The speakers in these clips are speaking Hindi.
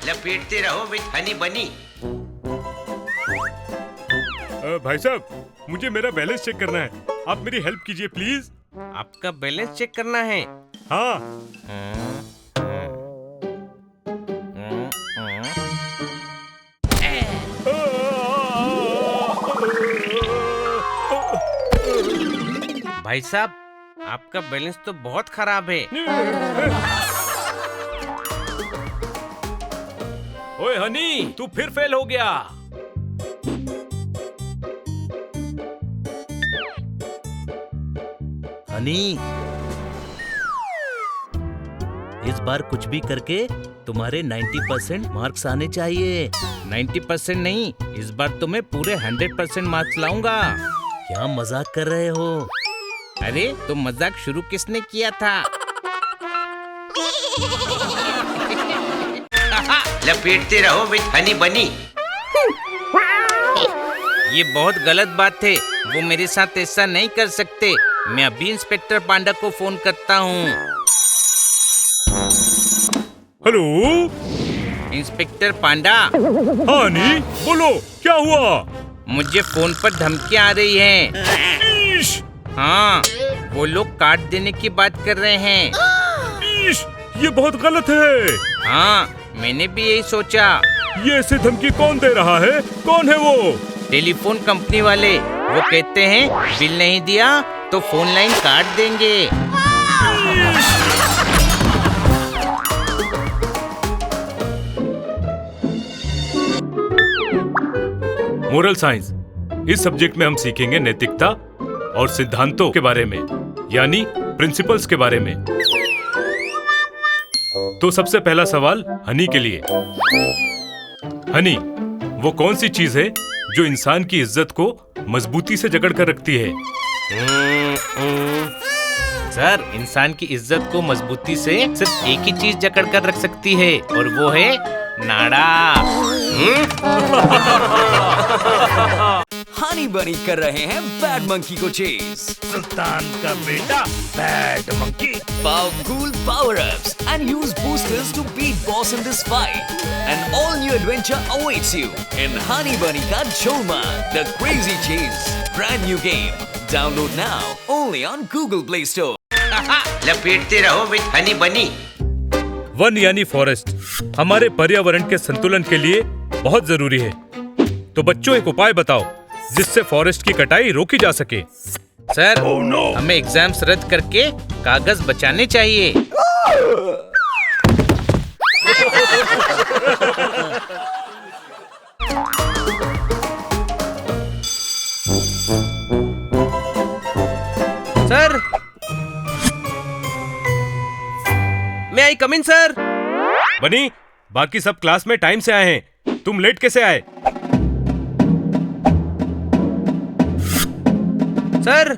लपेटते रहो विद हनी बनी। भाई साहब, मुझे मेरा बैलेंस चेक करना है, आप मेरी हेल्प कीजिए प्लीज। आपका बैलेंस चेक करना है? हाँ। भाई साहब, आपका बैलेंस तो बहुत खराब है। ओए हनी, तू फिर फेल हो गया। हनी, इस बार कुछ भी करके तुम्हारे 90% मार्क्स आने चाहिए। 90% नहीं, इस बार तो मैं पूरे 100% मार्क्स लाऊंगा। क्या मजाक कर रहे हो? अरे तो मजाक शुरू किसने किया था? लपेटते रहो विद हनी बनी। ये बहुत गलत बात है, वो मेरे साथ ऐसा नहीं कर सकते। मैं अभी इंस्पेक्टर पांडा को फोन करता हूँ। हेलो इंस्पेक्टर पांडा। हाँ हनी, बोलो क्या हुआ? मुझे फोन पर धमकियाँ आ रही हैं। ईश, हाँ, वो लोग काट देने की बात कर रहे हैं। ईश, ये बहुत गलत है। हाँ, मैंने भी यही सोचा। ये ऐसे धमकी कौन दे रहा है? कौन है वो? टेलीफोन कंपनी वाले। वो कहते हैं बिल नहीं दिया तो फोन लाइन काट देंगे। मोरल साइंस, इस सब्जेक्ट में हम सीखेंगे नैतिकता और सिद्धांतों के बारे में, यानी प्रिंसिपल्स के बारे में। तो सबसे पहला सवाल हनी के लिए। हनी, वो कौन सी चीज है जो इंसान की इज्जत को मजबूती से जकड़ कर रखती है? सर, इंसान की इज्जत को मजबूती से सिर्फ एक ही चीज जकड़ कर रख सकती है, और वो है नाड़ा। हनी बनी कर रहे हैं बैड मंकी को चेज। सुल्तान का बेटा bad monkey. Powerful power-ups and use boosters to beat boss in this fight. An all-new adventure awaits you in Honey Bunny Ka Cholma, the Crazy Chase. Brand new game. Download now only on Google Play Store. लपेटते रहो विद हनी बनी। वन यानी फॉरेस्ट हमारे पर्यावरण के संतुलन के लिए बहुत जरूरी है। तो बच्चों, एक उपाय बताओ जिससे फॉरेस्ट की कटाई रोकी जा सके। सर, हमें एग्जाम्स रद्द करके कागज बचाने चाहिए। सर, मैं आई कम इन सर। बनी, बाकी सब क्लास में टाइम से आए हैं, तुम लेट कैसे आए? सर,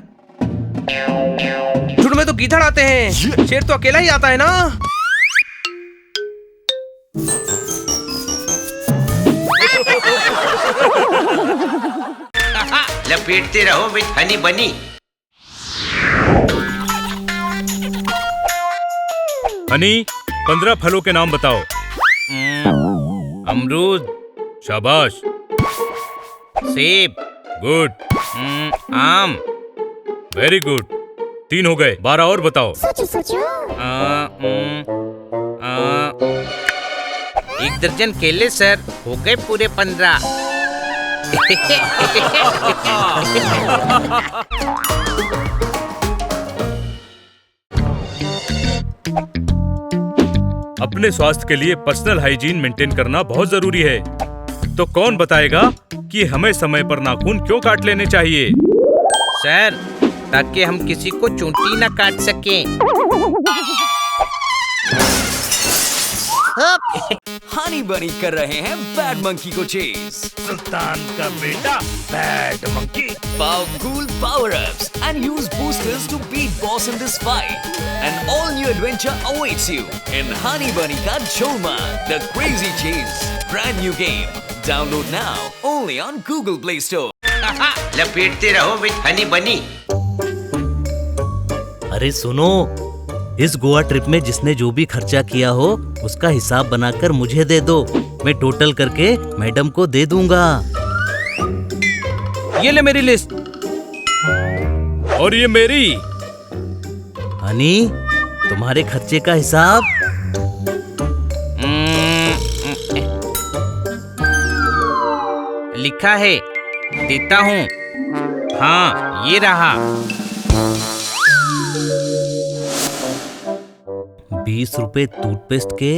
झुंड में तो गीदड़ आते हैं, शेर तो अकेला ही आता है ना। लपेटते रहो विद हनी बनी। हनी, 15 फलों के नाम बताओ। अमरूद, शाबाश। सेब, गुड, आम, वेरी गुड। 3 हो गए, 12 और बताओ। एक दर्जन केले सर, हो गए पूरे 15। अपने स्वास्थ्य के लिए पर्सनल हाइजीन मेंटेन करना बहुत जरूरी है। तो कौन बताएगा कि हमें समय पर नाखून क्यों काट लेने चाहिए? सर, ताकि हम किसी को चोटी न काट सकें। हनी बनी कर रहे हैं बैड मंकी को चेज। सुल्तान का बेटा bad monkey. Powerful power-ups and use boosters to beat boss in this fight. An all-new adventure awaits you in Honey Bunny Ka Cholma, the Crazy Chase. Brand new game. Download now only on Google Play Store. लपेटते रहो विद हनी बनी। अरे सुनो, इस गोवा ट्रिप में जिसने जो भी खर्चा किया हो उसका हिसाब बनाकर मुझे दे दो। मैं टोटल करके मैडम को दे दूंगा। ये ले मेरी लिस्ट। और ये मेरी। हनी, तुम्हारे खर्चे का हिसाब। लिखा है, देता हूँ। हाँ, ये रहा। 20 रुपए टूथपेस्ट के,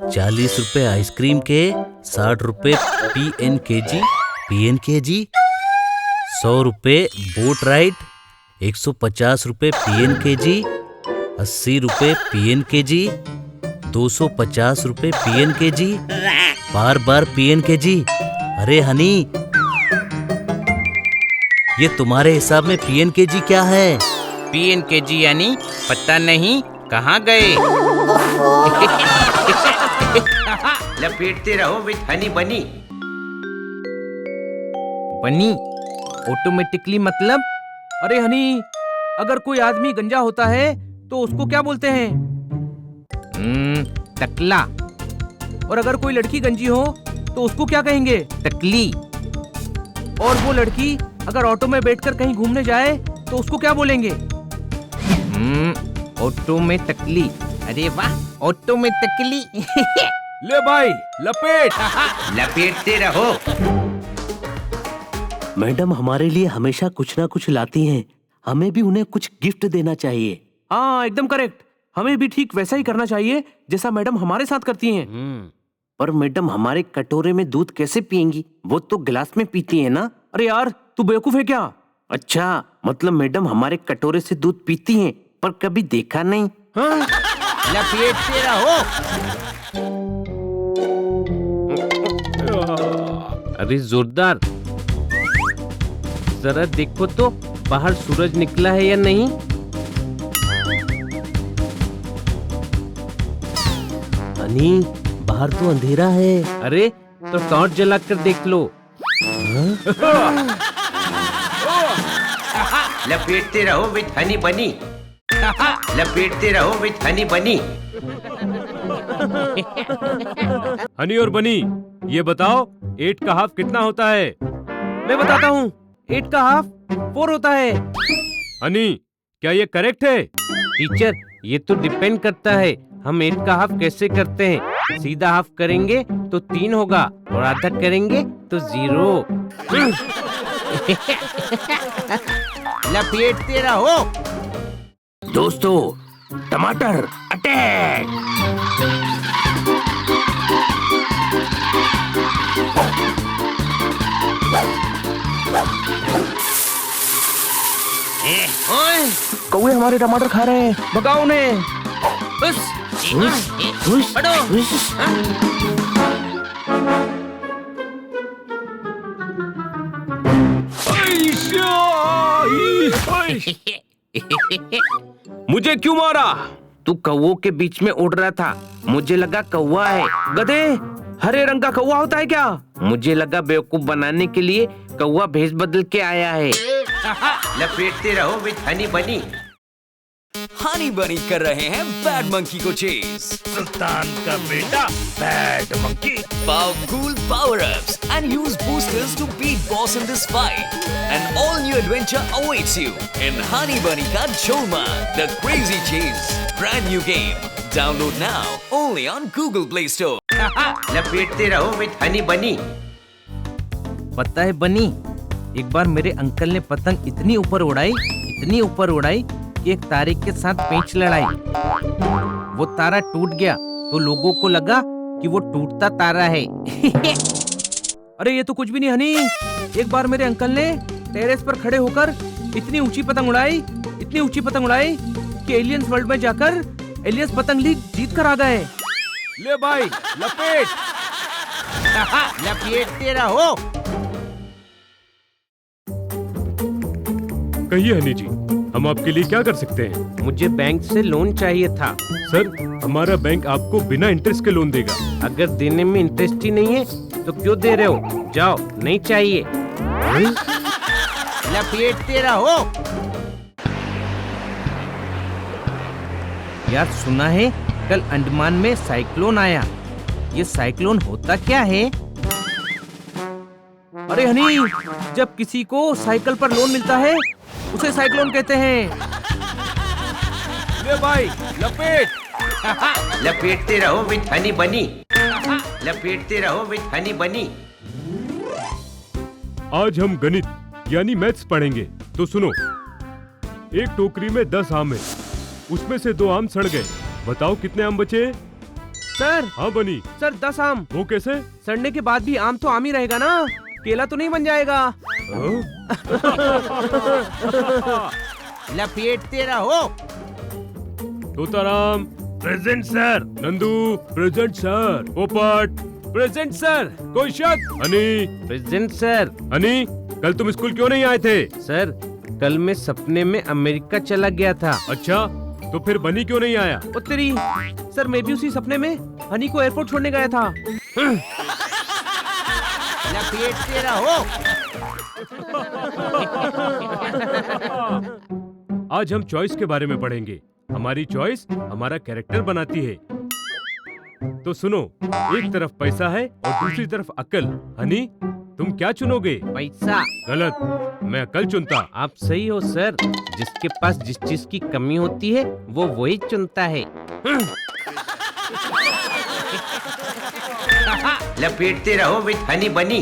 40 रुपए आइसक्रीम के, 60 रुपए PNKG, 100 रुपए बोट राइड, 150 रुपए PNKG, 80 रुपए PNKG, 250 रुपए PNKG, बार PNKG। अरे हनी, ये तुम्हारे हिसाब में PNKG क्या है? PNKG यानी पता नहीं कहाँ गए। लपेटते रहो विद हनी बनी। बनी ऑटोमेटिकली मतलब? अरे हनी, अगर कोई आदमी गंजा होता है तो उसको क्या बोलते हैं? टकला। और अगर कोई लड़की गंजी हो तो उसको क्या कहेंगे? टकली। और वो लड़की अगर ऑटो में बैठकर कहीं घूमने जाए तो उसको क्या बोलेंगे? ऑटो में टकली। अरे वाह, ऑटो में टकली। ले भाई, लपेट। लपेटते रहो। मैडम हमारे लिए हमेशा कुछ ना कुछ लाती हैं। हमें भी उन्हें कुछ गिफ्ट देना चाहिए। हाँ, एकदम करेक्ट। हमें भी ठीक वैसा ही करना चाहिए जैसा मैडम हमारे साथ करती हैं। पर मैडम हमारे कटोरे में दूध कैसे पियेंगी? वो तो गिलास में पीती है ना। अरे यार, तू बेवकूफ है क्या? अच्छा, मतलब मैडम हमारे कटोरे से दूध पीती हैं पर कभी देखा नहीं। हाँ? लपेटते रहो। अरे जोरदार, जरा देखो तो बाहर सूरज निकला है या नहीं। हनी, बाहर तो अंधेरा है। अरे तो टॉर्च जलाकर देख लो। लपेटते रहो विद हनी बनी। लपेटते रहो विद हनी बनी। हनी और बनी, ये बताओ 8 का हाफ कितना होता है? मैं बताता हूँ। 8 का हाफ 4 होता है। हनी, क्या ये करेक्ट है? टीचर, ये तो डिपेंड करता है हम 8 का हाफ कैसे करते हैं। सीधा हाफ करेंगे तो 3 होगा और आधा करेंगे तो 0। लपेटते रहो। दोस्तों, टमाटर अटैक। कौवे हमारे टमाटर खा रहे हैं, भगाओ उन्हें। मुझे क्यों मारा? तू कौवों के बीच में उड़ रहा था, मुझे लगा कौवा है। गधे, हरे रंग का कौवा होता है क्या? मुझे लगा बेवकूफ बनाने के लिए कौवा भेष बदल के आया है। लपेटते रहो विद हनी बनी। हनी बनी कर रहे हैं बैड मंकी को चेज। सुल्तान का बेटा bad monkey. Powerful power-ups and use boosters to beat boss in this fight. An all-new adventure awaits you in Honey Bunny Ka Cholma, the Crazy Chase. Brand new game. Download now only on Google Play Store. लपेटते रहो विद हनी बनी। पता है बनी, एक बार मेरे अंकल ने पतंग इतनी ऊपर उड़ाई कि एक तारे के साथ पेंच लड़ाई। वो तारा टूट गया तो लोगों को लगा कि वो टूटता तारा है। अरे ये तो कुछ भी नहीं हनी। एक बार मेरे अंकल ने टेरेस पर खड़े होकर इतनी ऊंची पतंग उड़ाई कि एलियंस वर्ल्ड में जाकर एलियंस पतंग लीग जीत कर आ गए। ले भाई, लपेट। लपेटते रहो। कहिए हनी जी, हम आपके लिए क्या कर सकते हैं? मुझे बैंक से लोन चाहिए था। सर, हमारा बैंक आपको बिना इंटरेस्ट के लोन देगा। अगर देने में इंटरेस्ट ही नहीं है तो क्यों दे रहे हो? जाओ, नहीं चाहिए। लपेटते रहो। यार सुना है कल अंडमान में साइक्लोन आया। ये साइक्लोन होता क्या है? अरे हनी, जब किसी को साइकिल पर लोन मिलता है उसे साइक्लोन कहते हैं। ले भाई लपेट। लपेटते रहो विथ हनी बनी। लपेटते रहो विथ हनी बनी। आज हम गणित यानी मैथ्स पढ़ेंगे, तो सुनो। एक टोकरी में 10 आम है, उसमें से 2 आम सड़ गए। बताओ कितने आम बचे? सर हाँ बनी। सर 10 आम। वो कैसे? सड़ने के बाद भी आम तो आम ही रहेगा ना, केला तो नहीं बन जाएगा। लपेटते रहो। Totaram present sir. Nandu present sir. पोपट प्रेजेंट सर। कोई शक? Honey present sir. हनी, कल तुम स्कूल क्यों नहीं आए थे? सर कल मैं सपने में अमेरिका चला गया था। अच्छा, तो फिर बनी क्यों नहीं आया? ओ तेरी, सर मैं भी उसी सपने में हनी को एयरपोर्ट छोड़ने गया था। लपेटते रहो। आज हम चॉइस के बारे में पढ़ेंगे। हमारी चॉइस हमारा कैरेक्टर बनाती है। तो सुनो, एक तरफ पैसा है और दूसरी तरफ अक्ल। हनी, तुम क्या चुनोगे? पैसा। गलत, मैं अक्ल चुनता। आप सही हो सर। जिसके पास जिस चीज की कमी होती है वो वही चुनता है। लपेटते रहो विथ हनी बनी।